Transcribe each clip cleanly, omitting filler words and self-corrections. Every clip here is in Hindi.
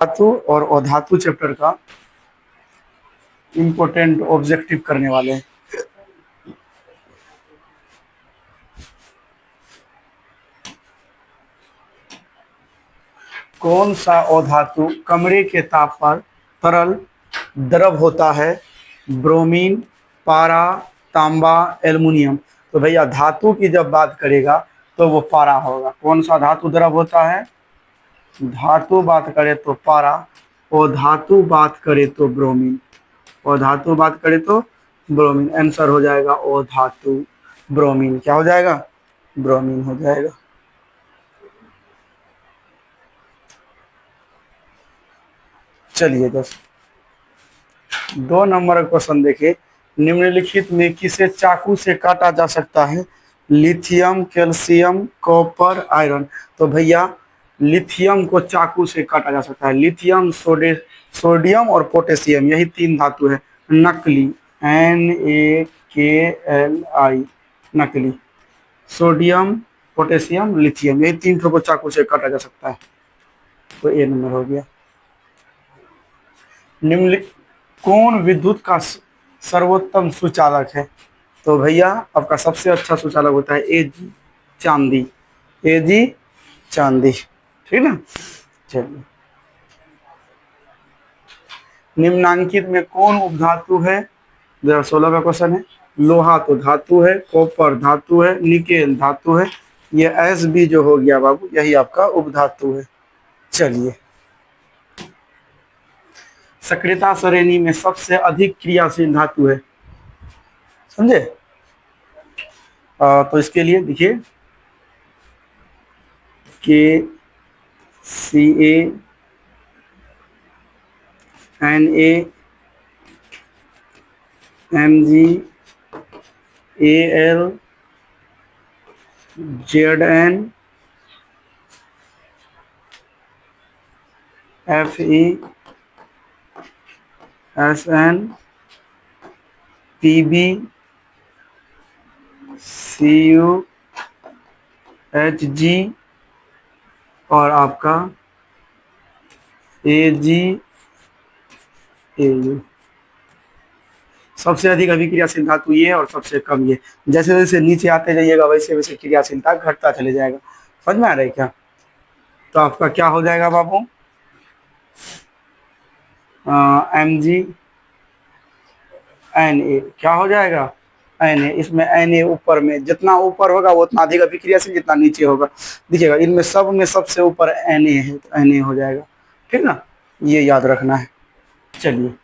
धातु और अधातु चैप्टर का इम्पोर्टेंट ऑब्जेक्टिव करने वाले हैं। कौन सा अधातु कमरे के ताप पर तरल द्रव होता है? ब्रोमीन, पारा, तांबा, एल्युमिनियम। तो भैया धातु की जब बात करेगा तो वो पारा होगा। कौन सा धातु द्रव होता है? धातु बात करे तो पारा, और धातु बात करे तो ब्रोमीन, और धातु बात करे तो ब्रोमीन। आंसर हो जाएगा और धातु ब्रोमीन। क्या हो जाएगा? ब्रोमीन हो जाएगा। चलिए 2 नंबर का क्वेश्चन देखिए। निम्नलिखित में किसे चाकू से काटा जा सकता है? Lithium, calcium, copper, iron. तो भैया लिथियम को चाकू से काटा जा सकता है। लिथियम, सोडियम और पोटेशियम, यही 3 धातु है नकली, NaKli, नकली। सोडियम, पोटेशियम, लिथियम, यही 3 को चाकू से काटा जा सकता है। तो ए नंबर हो गया। निम्नलिखित कौन विद्युत का सर्वोत्तम सुचालक है? तो भैया आपका सबसे अच्छा सुचालक होता है Ag, चांदी। Ag, चांदी, ठीक ना। चलिए, निम्नांकित में कौन उपधातु है? 2016 का क्वेश्चन है। लोहा तो धातु है, कॉपर धातु है, निकेल धातु है, ये Sb जो हो गया बाबू, यही आपका उपधातु है। चलिए, सक्रियता श्रेणी में सबसे अधिक क्रियाशील धातु है, समझे? तो इसके लिए देखिए Ca, Na, Mg, Al, Zn, Fe, Sn, Pb, Cu, Hg और आपका Ag, Au। सबसे अधिक अभिक्रियाशील धातु ये है और सबसे कम ये। जैसे जैसे नीचे आते जाइएगा वैसे वैसे क्रियाशीलता घटता चले जाएगा। समझ में आ रहा है क्या? तो आपका क्या हो जाएगा बाबू? Mg, Na, क्या हो जाएगा? Na। इसमें Na ऊपर में, जितना ऊपर होगा वो उतना अधिक अभिक्रियाशील, जितना नीचे होगा। देखिएगा इनमें सब में सबसे ऊपर Na है, तो Na हो जाएगा, ठीक ना। ये याद रखना है। चलिए,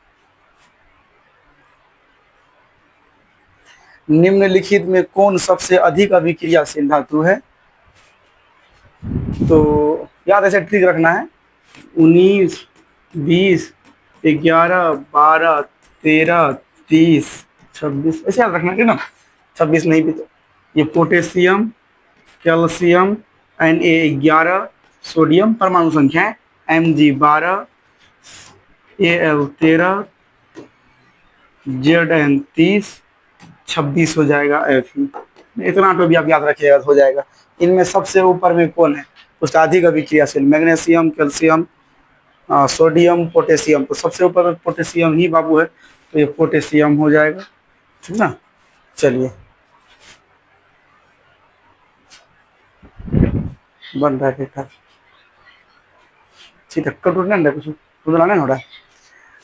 निम्नलिखित में कौन सबसे अधिक अभिक्रियाशील धातु है? तो याद ऐसे ट्रिक रखना है। 19, 20, 11, 12, 13, 30, 26, ऐसे याद रखना है ना। 26 नहीं भी तो ये पोटेशियम, कैल्शियम, Na11, सोडियम परमाणु संख्या है, Mg12, Al13, Zn30, 26 हो जाएगा Fe। इतना तो भी आप याद रखिएगा, हो जाएगा। इनमें सबसे ऊपर में कौन है? उसका अधिक अभिक्रियाशील मैग्नीशियम, कैल्शियम, सोडियम, पोटेशियम। तो सबसे ऊपर में पोटेशियम ही बाबू है, तो ये पोटेशियम हो जाएगा, ठीक ना। चलिए, बन रहा है ठीक है, टूटना कुछ टूटना नहीं हो रहा है।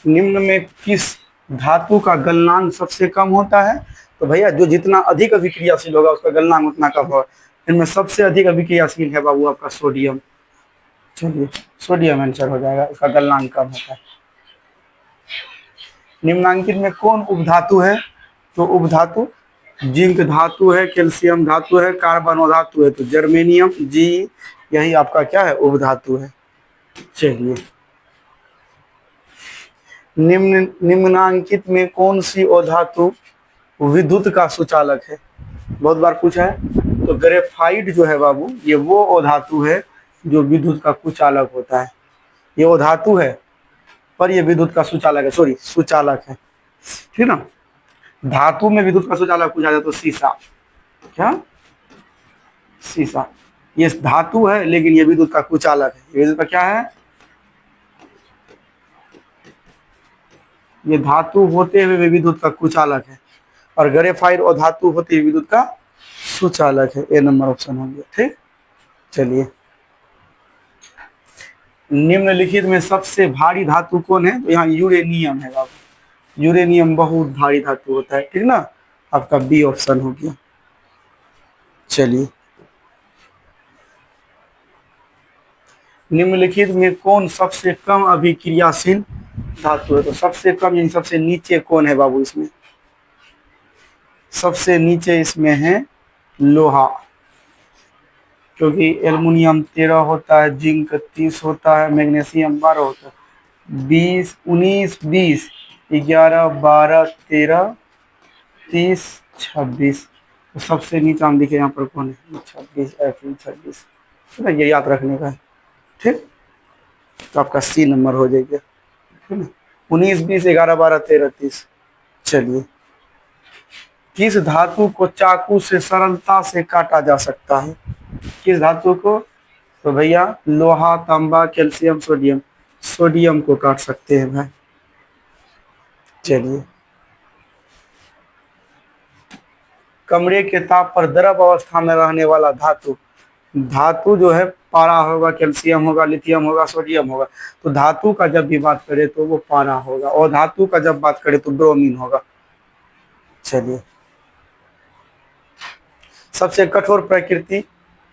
निम्न में किस धातु का गलनांक सबसे कम होता है? तो भैया जो जितना अधिक अभिक्रियाशील होगा उसका गलनांक उतना कम होगा। इनमें सबसे अधिक अभिक्रियाशील है बाबू आपका सोडियम। चलिए, सोडियम आंसर हो जाएगा, इसका गलनांक कम होता है। निम्नांकित में कौन उपधातु है? तो उपधातु जिंक धातु है, कैल्शियम धातु है, कार्बन धातु है, तो जर्मेनियम, जी, यही आपका क्या है? उपधातु है। चलिए, निम्नांकित में कौन सी अधातु विद्युत का सुचालक है? बहुत बार पूछा है। तो ग्रेफाइट जो है बाबू, ये वो अधातु है जो विद्युत का कुचालक होता है। ये अधातु है पर ये विद्युत का सुचालक है, सॉरी सुचालक है, ठीक ना। धातु में विद्युत का सुचालक पूछा जाए तो सीसा। क्या? सीसा। ये धातु है लेकिन ये विद्युत का कुचालक है। ये विद्युत का क्या है? ये धातु होते हुए भी विद्युत का कुचालक है, और ग्रेफाइट और धातु होते हुए विद्युत का सुचालक है। ए नंबर ऑप्शन हो गया। ठीक, चलिए, निम्नलिखित में सबसे भारी धातु कौन है? तो यहाँ यूरेनियम है बाबू। यूरेनियम बहुत भारी धातु होता है, ठीक ना, आपका बी ऑप्शन हो गया। चलिए, निम्नलिखित में कौन सबसे कम अभिक्रियाशील धातु है? तो सबसे कम यानी सबसे नीचे कौन है बाबू इसमें? सबसे नीचे इसमें है लोहा, क्योंकि एल्युमिनियम 13 होता है, जिंक 30 होता है, मैग्नीशियम 12 होता है। 20, 19, 20, 11, 12, 13, 30, 26। तो सबसे नीचे हम दिखे यहाँ पर कौन है? 26, 26। तो ये याद रखने का है। ठीक, तो आपका सी नंबर हो जाएगा, ठीक है। 19, 20, 11, 12, 13, 30। चलिए, किस धातु को चाकू से सरलता से काटा जा सकता है? किस धातु को? तो भैया लोहा, तांबा, कैल्शियम, सोडियम। सोडियम को काट सकते हैं भाई। चलिए, कमरे के ताप पर द्रव अवस्था में रहने वाला धातु, धातु जो है पारा होगा, कैल्शियम होगा, लिथियम होगा, सोडियम होगा। तो धातु का जब भी बात करें तो वो पारा होगा, और धातु का जब बात करें तो ब्रोमीन होगा। चलिए, सबसे कठोर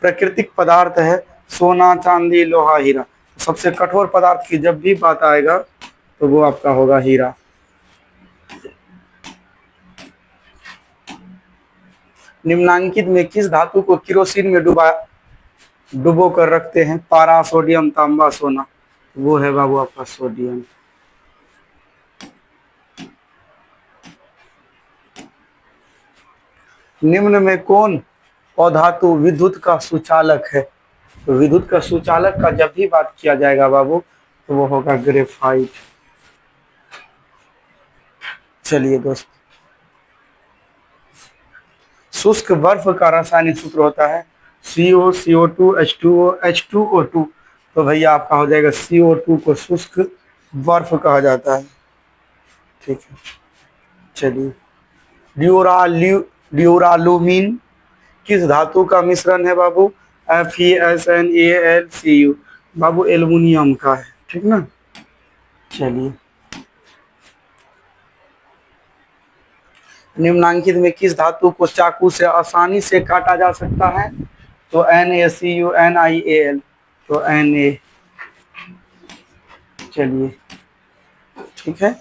प्राकृतिक पदार्थ है सोना, चांदी, लोहा, हीरा। सबसे कठोर पदार्थ की जब भी बात आएगा तो वो आपका होगा हीरा। निम्नांकित में किस धातु को किरोसिन में डुबो कर रखते हैं? पारा, सोडियम, तांबा, सोना। वो है बाबू आपका सोडियम। निम्न में कौन अधातु विद्युत का सुचालक है? तो विद्युत का सुचालक का जब भी बात किया जाएगा बाबू तो वो होगा ग्रेफाइट। चलिए दोस्त, शुष्क बर्फ का रासायनिक सूत्र होता है CO, CO2, H2O, H2O2। तो भैया आपका हो जाएगा CO2 को शुष्क बर्फ कहा जाता है। ठीक है, चलिए, ड्यूरालुमीन किस धातु का मिश्रण है बाबू? FeSnAlCu। बाबू एल्युमिनियम का है, ठीक ना। चलिए, निम्नांकित में किस धातु को चाकू से आसानी से काटा जा सकता है? तो NaCu, NiAl। तो Na। चलिए, ठीक है,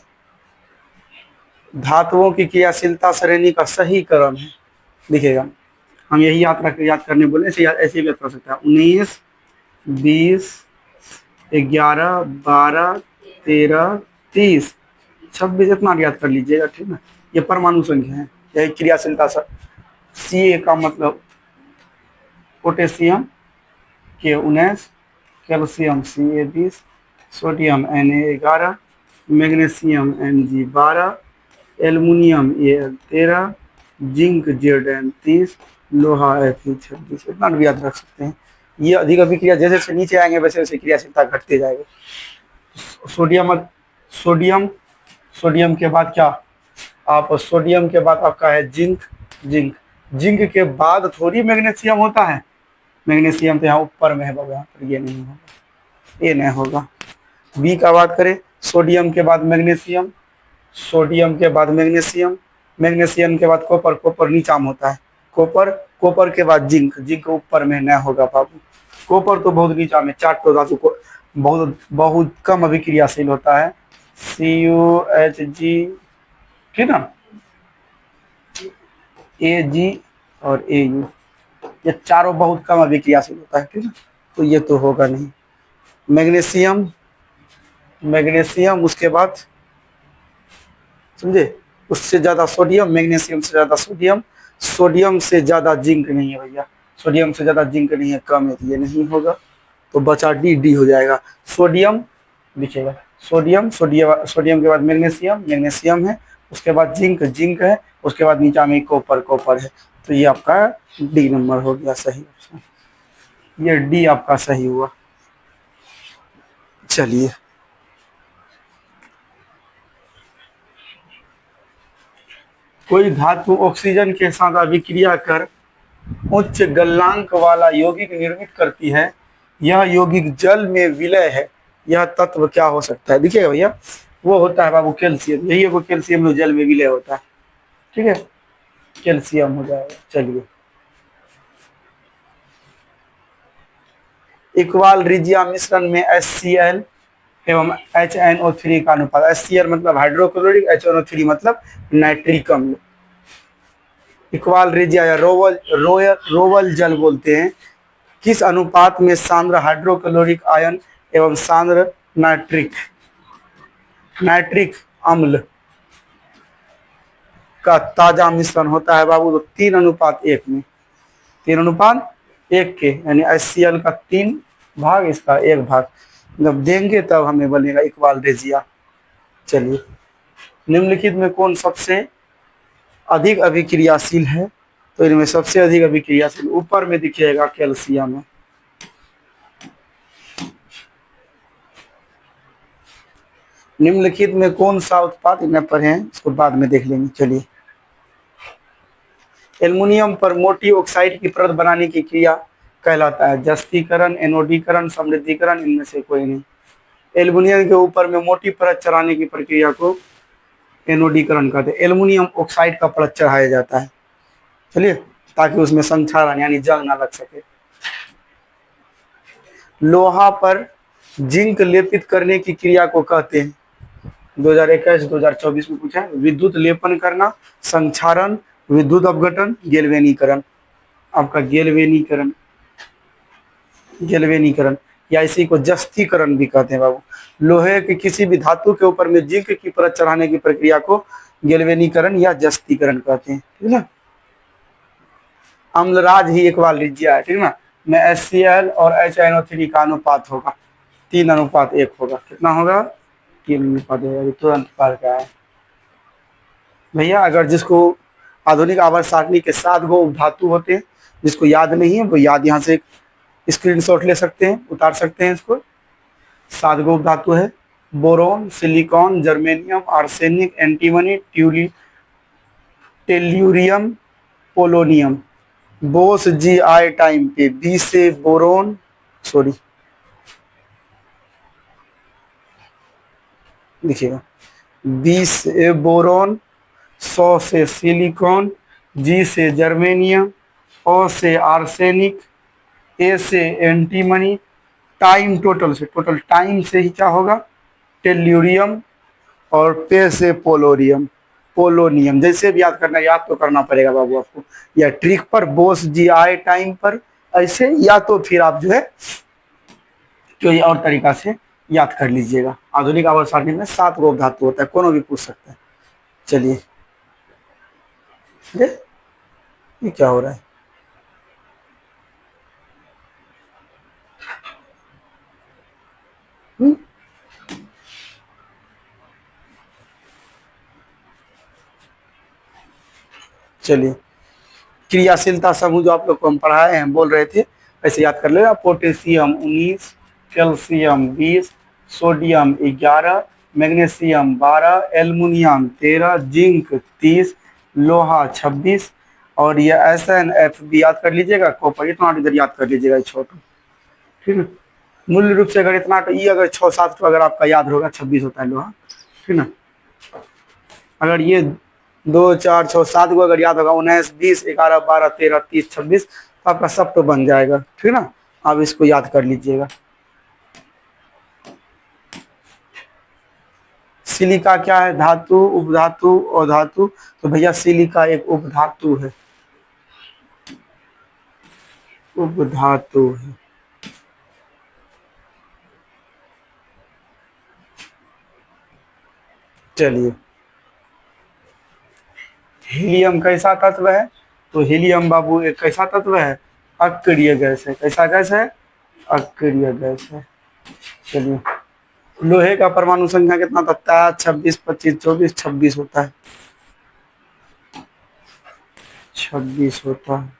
धातुओं की क्रियाशीलता श्रेणी का सही क्रम है, दिखेगा। हम यही याद करने बोले, ऐसे भी याद कर सकते हैं। 19, 20, 11, 12, 13, 30, 26, इतना याद कर लीजिएगा, ठीक ना। ये परमाणु संख्या है, यही क्रियाशीलता Ca का मतलब potassium K19, calcium Ca20, sodium Na11, magnesium Mg12, aluminium Al13, zinc Zn30, लोहा Fe26। इतना भी याद रख सकते हैं। ये अधिक अभिक्रिया जैसे जैसे नीचे आएंगे वैसे वैसे क्रियाशीलता घटते जाएगा। सोडियम के बाद क्या? आप सोडियम के बाद आपका है जिंक के बाद थोड़ी मैग्नीशियम होता है। मैग्नीशियम तो यहाँ ऊपर में है बाबा, यहाँ पर ये नहीं होगा, ये नहीं होगा। बी का बात करें, सोडियम के बाद मैग्नीशियम, सोडियम के बाद मैग्नीशियम के बाद कॉपर नीचा में होता है। कॉपर के बाद जिंक ऊपर में न होगा बाबू। कॉपर तो बहुत नीचा में, चार तो धातु को बहुत कम अभिक्रियाशील होता है। CuHg, ठीक ना, Ag और Au, ये चारों बहुत कम अभिक्रियाशील होता है, ठीक है। तो ये तो होगा नहीं। मैग्नीशियम उसके बाद समझे, उससे ज्यादा सोडियम, मैग्नीशियम से ज्यादा सोडियम, सोडियम से ज्यादा जिंक नहीं है भैया, सोडियम से ज्यादा जिंक नहीं है, कम है, तो ये नहीं होगा। तो बचा डी हो जाएगा। सोडियम लिखेगा, सोडियम के बाद मैग्नीशियम है, उसके बाद जिंक है, उसके बाद नीचा में कॉपर है। तो ये आपका डी नंबर हो गया सही ऑप्शन, ये डी आपका सही हुआ। चलिए, कोई धातु ऑक्सीजन के साथ अभिक्रिया कर उच्च गलनांक वाला यौगिक निर्मित करती है, यह यौगिक जल में विलय है, यह तत्व क्या हो सकता है? देखिएगा भैया, वो होता है बाबू कैल्शियम, यही है वो कैल्शियम जो जल में विलय होता है। ठीक है, कैल्शियम हो जाएगा। चलिए, इक्वाल रिजिया मिश्रण में HCl एवं HNO3 का अनुपात। HCl मतलब हाइड्रोक्लोरिक, HNO3 मतलब नाइट्रिक अम्ल। इक्वाल रिजिया या रोवल जल बोलते हैं, किस अनुपात में सांद्र हाइड्रोक्लोरिक आयन एवं सांद्र नाइट्रिक अम्ल का ताजा मिश्रण होता है बाबू? तो 3:1 में, 3:1 के, यानी HCl का 3 भाग, इसका 1 भाग जब देंगे तब हमें बनेगा इक्वाल रेजिया। चलिए, निम्नलिखित में कौन सबसे अधिक अभिक्रियाशील है? तो इनमें सबसे अधिक अभिक्रियाशील ऊपर में दिखेगा कैल्शियम है। निम्नलिखित में कौन सा उत्पाद, इन्हें पढ़े हैं, इसको बाद में देख लेंगे। चलिए, एल्युमिनियम पर मोटी ऑक्साइड की परत बनाने की क्रिया कहलाता है जस्तीकरण, एनोडीकरण, समृद्धिकरण, इनमें से कोई नहीं। एल्युमिनियम के ऊपर में मोटी परत चढ़ाने की प्रक्रिया को एनोडीकरण कहते हैं। एल्युमिनियम ऑक्साइड का परत चढ़ाया जाता है, चलिए, ताकि उसमें संक्षारण यानी जंग ना लग सके। लोहा पर जिंक लेपित करने की क्रिया को कहते हैं, 2021-2024 में पूछा है, विद्युत लेपन करना, संक्षारण, विद्युत अपघटन, गैल्वेनीकरण। आपका गैल्वेनीकरण या इसी को जस्तीकरण भी कहते हैं बाबू। लोहे के किसी भी धातु के ऊपर में जिंक की परत चढ़ाने की प्रक्रिया को गैल्वेनीकरण या जस्तीकरण कहते हैं, ठीक है ना। अम्लराज ही इक्वाल रिजिया है, ठीक ना, में HCl और HNO3 का अनुपात होगा 3:1 होगा। कितना होगा? 3:1। तुरंत पढ़ के आए भैया। अगर जिसको आधुनिक आवर्त सारणी के 7 गो धातु होते हैं, जिसको याद नहीं है वो याद यहाँ से स्क्रीनशॉट ले सकते हैं, उतार सकते हैं इसको। 7 गो धातु है, boron, silicon, germanium, arsenic, antimony, tellurium, polonium. Bose GI time पे B से बोरोन, सॉरी देखिएगा, B से बोरोन, 100 से सिलिकॉन, G से जर्मेनियम, O से आर्सेनिक, A से एंटीमनी, टाइम टोटल टाइम से ही क्या होगा? टेल्यूरियम, और पे से पोलोनियम। जैसे भी याद करना, याद तो करना पड़ेगा बाबू आपको, या ट्रिक पर, बोस GI टाइम पर ऐसे, या तो फिर आप जो है कोई और तरीका से याद कर लीजिएगा। आधुनिक आवर्त सारणी में 7 गो धातु होता है, कोनो भी पूछ सकता है। चलिए, ये क्या हो रहा है? चलिए, क्रियाशीलता समूह जो आप लोग को हम पढ़ाए हैं, बोल रहे थे, ऐसे याद कर लेना। Potassium 19, calcium 20, sodium 11, magnesium 12, aluminium 13, zinc 30, लोहा 26, और ये SnF भी याद कर लीजिएगा। कॉपर इतना इधर याद कर लीजिएगा, छोटू, ठीक है। मूल रूप से अगर इतना तो ये अगर 6-7 अगर आपका याद होगा, 26 होता है लोहा, ठीक ना। अगर ये 2, 4, 6, 7 को अगर याद होगा, 19, 20, 11, 12, 13, 30, 26, तो आपका सब तो बन जाएगा, ठीक ना। आप इसको याद कर लीजिएगा। सिलिका क्या है? धातु, उपधातु और धातु। तो भैया सिलिका एक उपधातु है, उपधातु है। चलिए, हीलियम कैसा तत्व है? तो हीलियम बाबू एक कैसा तत्व है? अक्रिय गैस है। कैसा गैस है? अक्रिय गैस है। चलिए, लोहे का परमाणु संख्या कितना होता है? 26, 25, 24, 26 होता है, 26 होता है।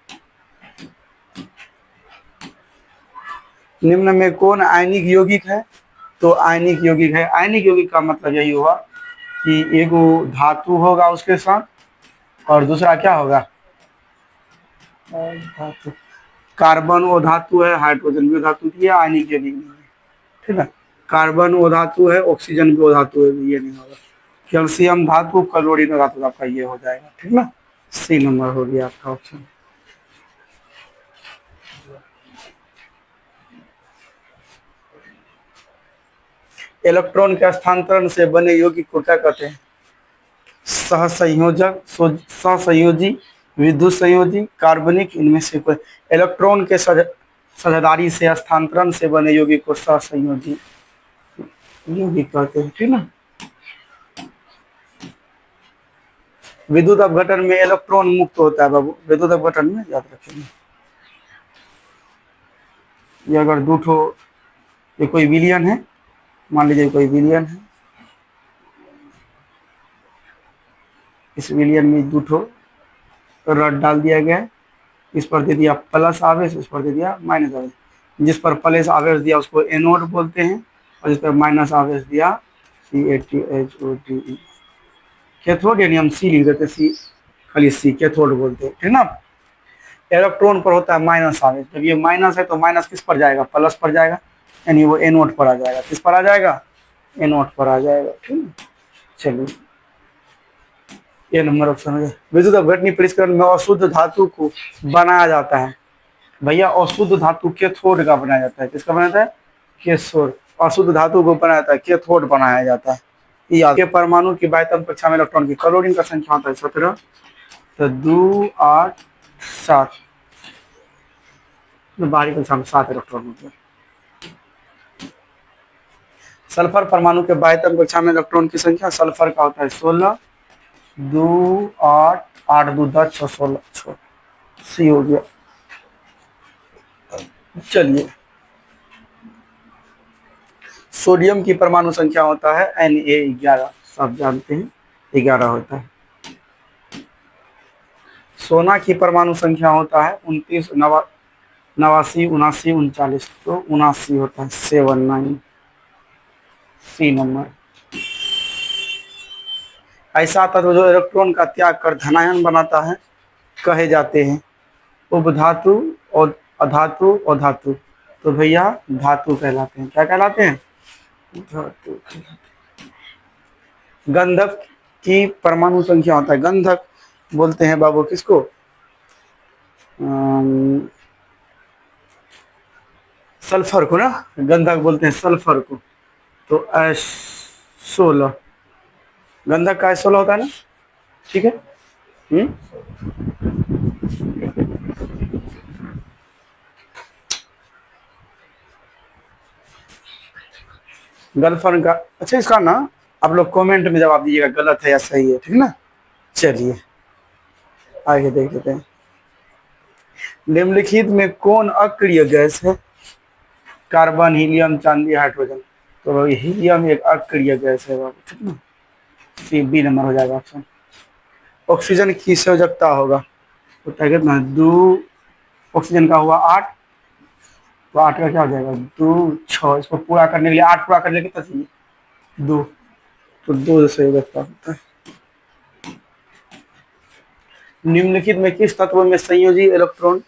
निम्न में कौन आयनिक यौगिक है? तो आयनिक यौगिक है। आयनिक यौगिक का मतलब यही हुआ कि एक धातु होगा, उसके साथ और दूसरा क्या होगा, धातु। कार्बन वो धातु है, हाइड्रोजन भी धातु की है, आयनिक यौगिक नहीं है, ठीक है। कार्बन वो धातु है, ऑक्सीजन भी वो धातु है, ये नहीं होगा। कैल्शियम धातु, क्लोरीन धातु, आपका ये हो जाएगा, ठीक ना। सी नंबर हो गया आपका ऑप्शन। इलेक्ट्रॉन के स्थानांतरण से बने यौगिक को क्या कहते हैं, सहसंयोजक, सहसंयोजी, विद्युत संयोजी, कार्बनिक, इनमें से कोई। इलेक्ट्रॉन के साझेदारी से स्थानांतरण से बने यौगिक को सहसंयोजी यौगिक कहते हैं, ठीक ना। विद्युत अपघटन में इलेक्ट्रॉन मुक्त होता है बाबू, विद्युत अपघटन में, याद रखेंगे। ये अगर दो ठो, ये कोई विलियन है, मान लीजिए कोई विलियन है, इस विलियन में दो ठो रड डाल दिया गया है, इस पर दे दिया प्लस आवेश, इस पर दे दिया माइनस आवेश। जिस पर प्लस आवेश दिया उसको एनोड बोलते हैं, और जिस पर माइनस आवेश दिया CaTH2O3। कैथोड यानी हम सी लिख देते, सी खाली सी, कैथोड बोलते हैं, ठीक ना। इलेक्ट्रॉन पर होता है माइनस आवेश, जब ये माइनस है तो माइनस किस पर जाएगा, प्लस पर जाएगा, यानी वो एनोड पर आ जाएगा, किस पर आ जाएगा, एनोड पर आ जाएगा, ठीक है। चलिए ये नंबर ऑप्शन हो गया। विद्युत अपघटनी परिष्करण में अशुद्ध धातु को बनाया जाता है, भैया अशुद्ध धातु कैथोड का बनाया जाता है, किसका बनाया जाता है, कैथोड। अशुद्ध धातु को बनाया जाता है, कैथोड बनाया जाता है। याद के परमाणु की बाह्यतम कक्षा में इलेक्ट्रॉन की क्लोरीन का संख्या होता है 17, तो 2 8 7, बाहरी कक्षा में 7 इलेक्ट्रॉन होते हैं। सल्फर परमाणु के बाह्यतम कक्षा में इलेक्ट्रॉन की संख्या सल्फर का होता है 16, 2 8 8 2 10 6 16 6, सी हो गया। चलिए सोडियम की परमाणु संख्या होता है Na11, सब जानते हैं 11 होता है। सोना की परमाणु संख्या होता है 29, 89 79 39, तो 79 होता है 79, सी नंबर। ऐसा तत्व जो इलेक्ट्रॉन का त्याग कर धनायन बनाता है कहे जाते हैं उपधातु और अधातु और धातु, तो भैया धातु कहलाते हैं, क्या कहलाते हैं, धातु कहलाते हैं। गंधक की परमाणु संख्या होता है, गंधक बोलते हैं बाबू किसको, सल्फर को ना, गंधक बोलते हैं सल्फर को, तो S16 गंधक का S16 होता है ना, ठीक है। गर्लफ्रेंड का, अच्छा इसका ना आप लोग कमेंट में जवाब दीजिएगा गलत है या सही है, ठीक ना। चलिए आगे देख लेते हैं। निम्नलिखित में कौन अक्रिय गैस है, कार्बन, हीलियम, चांदी, हाइड्रोजन, तो हीलियम एक अक्रिय गैस है बाबू, ठीक ना, सी बी नंबर हो जाएगा ऑप्शन। ऑक्सीजन की संयोजकता होगा, तो कितना 2, ऑक्सीजन का हुआ 8, तो 8 का क्या हो जाएगा 2 6, इसको पूरा करने के लिए 8 पूरा करने के कितना चाहिए 2, तो 2 संयोजकता होता है। निम्नलिखित में किस तत्व में संयोजी इलेक्ट्रॉन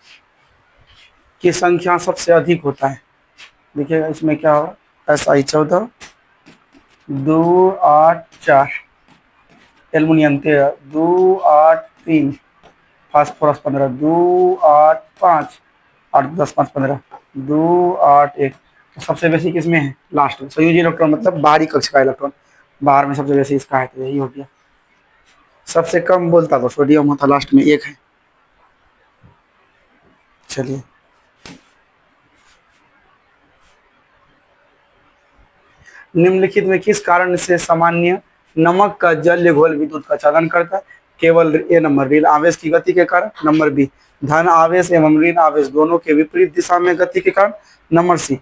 की संख्या सबसे अधिक होता है, देखिएगा इसमें क्या होगा, Si14, 2 8 4, एल्युमिनियम 13, 2 8 3, फास्फोरस 15, 2 8 5, 8 10 5 15, 2 8 1, तो सबसे बेसी किसमें है, लास्ट में। संयोजी इलेक्ट्रॉन मतलब बाहरी कक्ष का इलेक्ट्रॉन, बाहर में सबसे बेसी इसका है, तो यही हो गया। सबसे कम बोलता तो सोडियम होता, लास्ट में 1 है। चलिए निम्नलिखित में किस कारण से सामान्य नमक का जलीय घोल विद्युत का चालन करता है, केवल ए नंबर ऋण आवेश की गति के कारण, नंबर बी धन आवेश एवं ऋण आवेश दोनों के विपरीत दिशा में गति के कारण, नंबर सी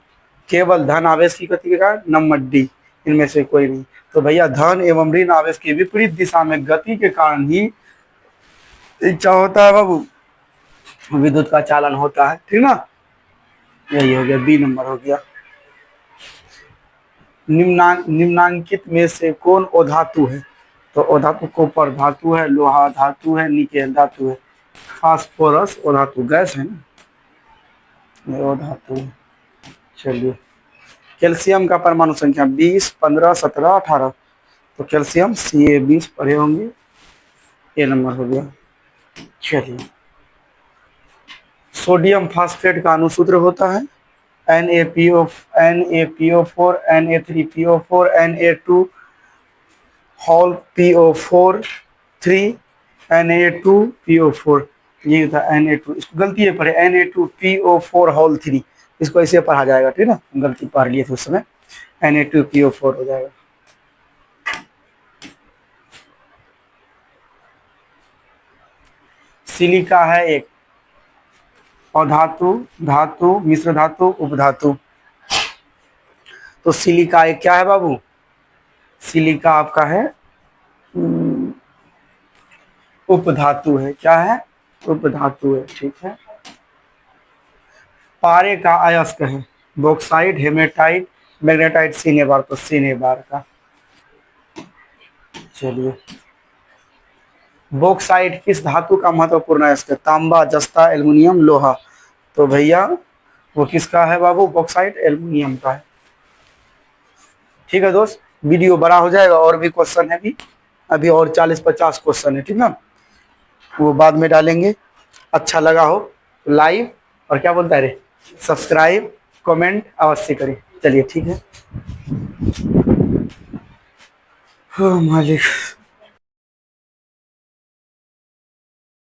केवल धन आवेश की गति के कारण, नंबर डी इनमें से कोई नहीं। तो भैया धन एवं ऋण आवेश की विपरीत दिशा में गति के कारण ही क्या होता है बाबू, विद्युत का चालन होता है, ठीक ना। यही हो गया, बी नंबर हो गया। निम्नांकित में से कौन अधातु है, तो ओ धातु कॉपर धातु है, लोहा धातु है, निकेल धातु है, फास्फोरस ओ धातु गैस है ना, ये ओ धातु है। चलिए कैल्शियम का परमाणु संख्या 20, 15, 17, 18। तो कैल्शियम Ca20 पढ़े होंगे, ये नंबर हो गया। चलिए सोडियम फास्फेट का अणुसूत्र होता है NaPO4 Na3PO4 Na2 whole PO4 3 Na2PO4, ये था Na2। इसको गलती है पढ़े Na2PO4 होल 3, इसको ऐसे पढ़ा जाएगा, ठीक ना, गलती पढ़ लिए थे उस समय, Na2PO4 हो जाएगा। सिलिका है एक अधातु, धातु, मिश्र धातु, उपधातु। तो सिलिका एक क्या है बाबू, सिलिका आपका है उपधातु है, क्या है, उपधातु है, ठीक है। पारे का अयस्क है बॉक्साइट, हेमेटाइट, मैग्नेटाइट, सिनेबार, तो सिनेबार का। चलिए बॉक्साइट किस धातु का महत्वपूर्ण अयस्क है, तांबा, जस्ता, एल्युमिनियम, लोहा। तो भैया वो किसका है बाबू, बॉक्साइट एल्युमिनियम का है। ठीक है दोस्त, वीडियो बड़ा हो जाएगा, और भी क्वेश्चन है अभी और 40-50 क्वेश्चन है, ठीक ना, वो बाद में डालेंगे। अच्छा लगा हो तो लाइक और क्या बोलता है रे, सब्सक्राइब, कमेंट अवश्य करें। चलिए ठीक है, मालिक।